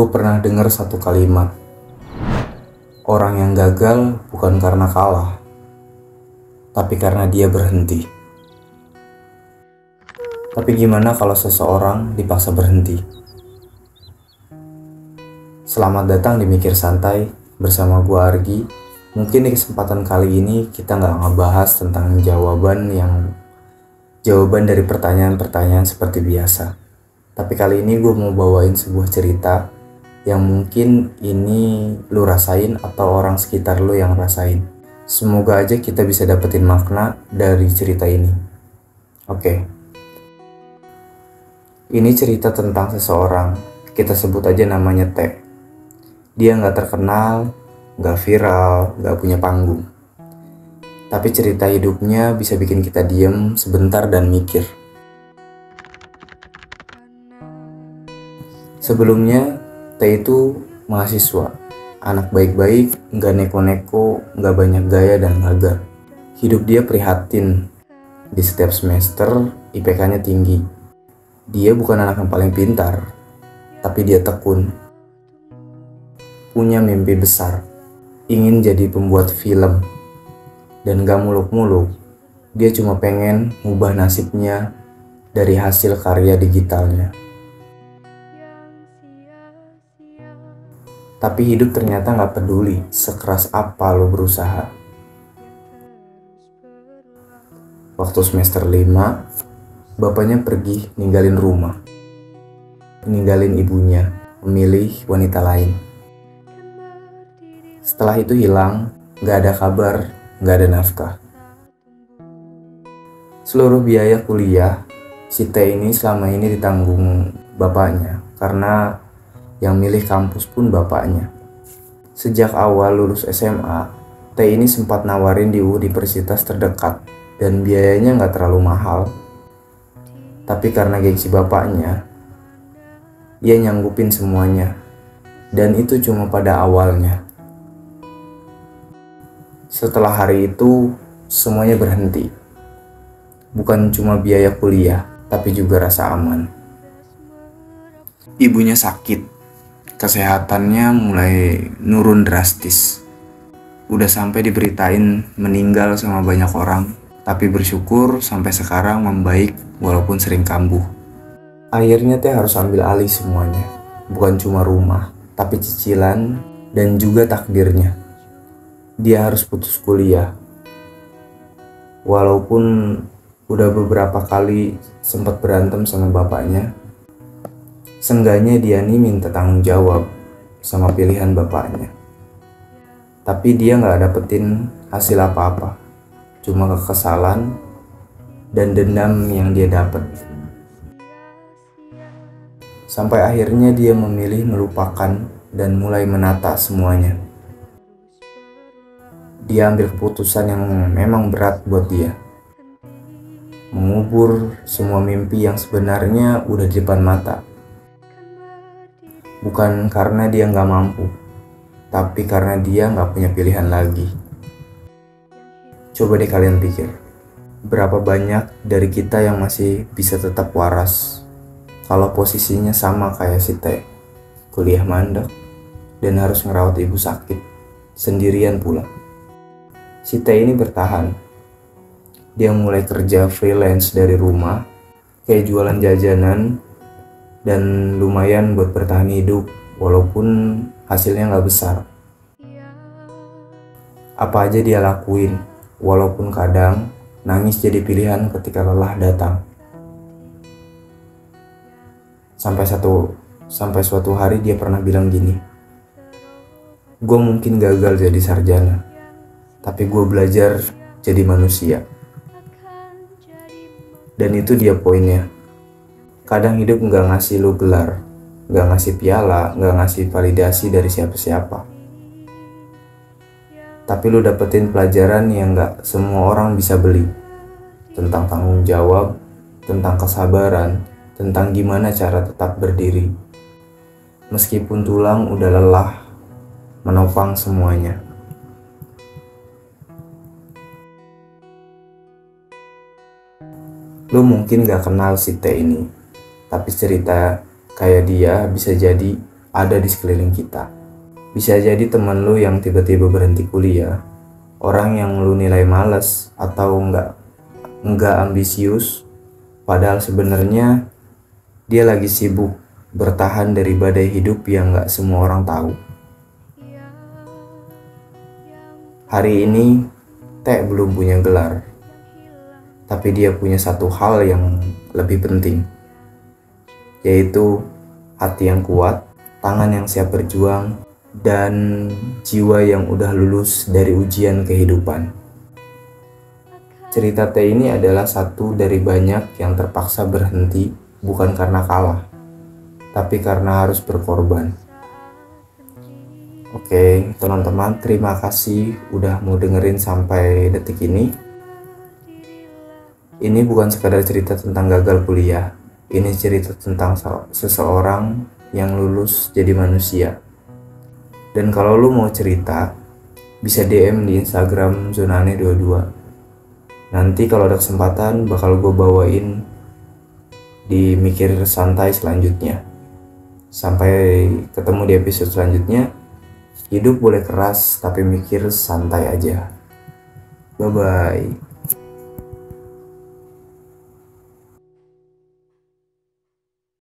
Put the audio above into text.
Gue pernah dengar satu kalimat, orang yang gagal bukan karena kalah, tapi karena dia berhenti. Tapi gimana kalau seseorang dipaksa berhenti? Selamat datang di Mikir Santai bersama gue Argi. Mungkin di kesempatan kali ini kita nggak ngebahas tentang jawaban dari pertanyaan-pertanyaan seperti biasa. Tapi kali ini gue mau bawain sebuah cerita yang mungkin ini lu rasain atau orang sekitar lu yang rasain. Semoga aja kita bisa dapetin makna dari cerita ini. Oke. Ini cerita tentang seseorang, kita sebut aja namanya T. Dia gak terkenal, gak viral, gak punya panggung. Tapi cerita hidupnya bisa bikin kita diem sebentar dan mikir. Sebelumnya, T itu mahasiswa, anak baik-baik, gak neko-neko, gak banyak gaya dan lagar. Hidup dia prihatin, di setiap semester IPK-nya tinggi. Dia bukan anak yang paling pintar, tapi dia tekun. Punya mimpi besar, ingin jadi pembuat film, dan gak muluk-muluk. Dia cuma pengen ngubah nasibnya dari hasil karya digitalnya. Tapi hidup ternyata gak peduli sekeras apa lo berusaha. Waktu semester 5, bapaknya pergi ninggalin rumah. Ninggalin ibunya, memilih wanita lain. Setelah itu hilang, gak ada kabar, gak ada nafkah. Seluruh biaya kuliah, si T ini selama ini ditanggung bapaknya, karena yang milih kampus pun bapaknya. Sejak awal lulus SMA, T ini sempat nawarin di universitas terdekat dan biayanya gak terlalu mahal. Tapi karena gengsi bapaknya, ia nyanggupin semuanya. Dan itu cuma pada awalnya. Setelah hari itu, semuanya berhenti. Bukan cuma biaya kuliah, tapi juga rasa aman. Ibunya sakit. Kesehatannya mulai nurun drastis. Udah sampai diberitain meninggal sama banyak orang, tapi bersyukur sampai sekarang membaik walaupun sering kambuh. Akhirnya Teh harus ambil alih semuanya. Bukan cuma rumah, tapi cicilan dan juga takdirnya. Dia harus putus kuliah. Walaupun udah beberapa kali sempat berantem sama bapaknya, seenggaknya dia nih minta tanggung jawab sama pilihan bapaknya. Tapi dia gak dapetin hasil apa-apa. Cuma kekesalan dan dendam yang dia dapet. Sampai akhirnya dia memilih melupakan dan mulai menata semuanya. Dia ambil keputusan yang memang berat buat dia. Mengubur semua mimpi yang sebenarnya udah di depan mata. Bukan karena dia gak mampu, tapi karena dia gak punya pilihan lagi. Coba deh kalian pikir, berapa banyak dari kita yang masih bisa tetap waras kalau posisinya sama kayak si T, kuliah mandek dan harus ngerawat ibu sakit, sendirian pula. Si T ini bertahan. Dia mulai kerja freelance dari rumah, kayak jualan jajanan, dan lumayan buat bertahan hidup walaupun hasilnya gak besar. Apa aja dia lakuin, walaupun kadang nangis jadi pilihan ketika lelah datang. Sampai suatu hari dia pernah bilang gini, gue mungkin gagal jadi sarjana, tapi gue belajar jadi manusia. Dan itu dia poinnya. Kadang hidup gak ngasih lu gelar, gak ngasih piala, gak ngasih validasi dari siapa-siapa. Tapi lu dapetin pelajaran yang gak semua orang bisa beli. Tentang tanggung jawab, tentang kesabaran, tentang gimana cara tetap berdiri. Meskipun tulang udah lelah menopang semuanya. Lu mungkin gak kenal si T ini, tapi cerita kayak dia bisa jadi ada di sekeliling kita. Bisa jadi teman lu yang tiba-tiba berhenti kuliah, orang yang lu nilai malas atau nggak ambisius, padahal sebenarnya dia lagi sibuk bertahan dari badai hidup yang nggak semua orang tahu. Hari ini Teh belum punya gelar, tapi dia punya satu hal yang lebih penting, yaitu hati yang kuat, tangan yang siap berjuang, dan jiwa yang udah lulus dari ujian kehidupan. Cerita Teh ini adalah satu dari banyak yang terpaksa berhenti bukan karena kalah, tapi karena harus berkorban. Oke, teman-teman, terima kasih udah mau dengerin sampai detik ini. Ini bukan sekadar cerita tentang gagal kuliah. Ini cerita tentang seseorang yang lulus jadi manusia. Dan kalau lu mau cerita, bisa DM di Instagram Zonane22. Nanti kalau ada kesempatan bakal gue bawain di Mikir Santai selanjutnya. Sampai ketemu di episode selanjutnya. Hidup boleh keras, tapi mikir santai aja. Bye-bye.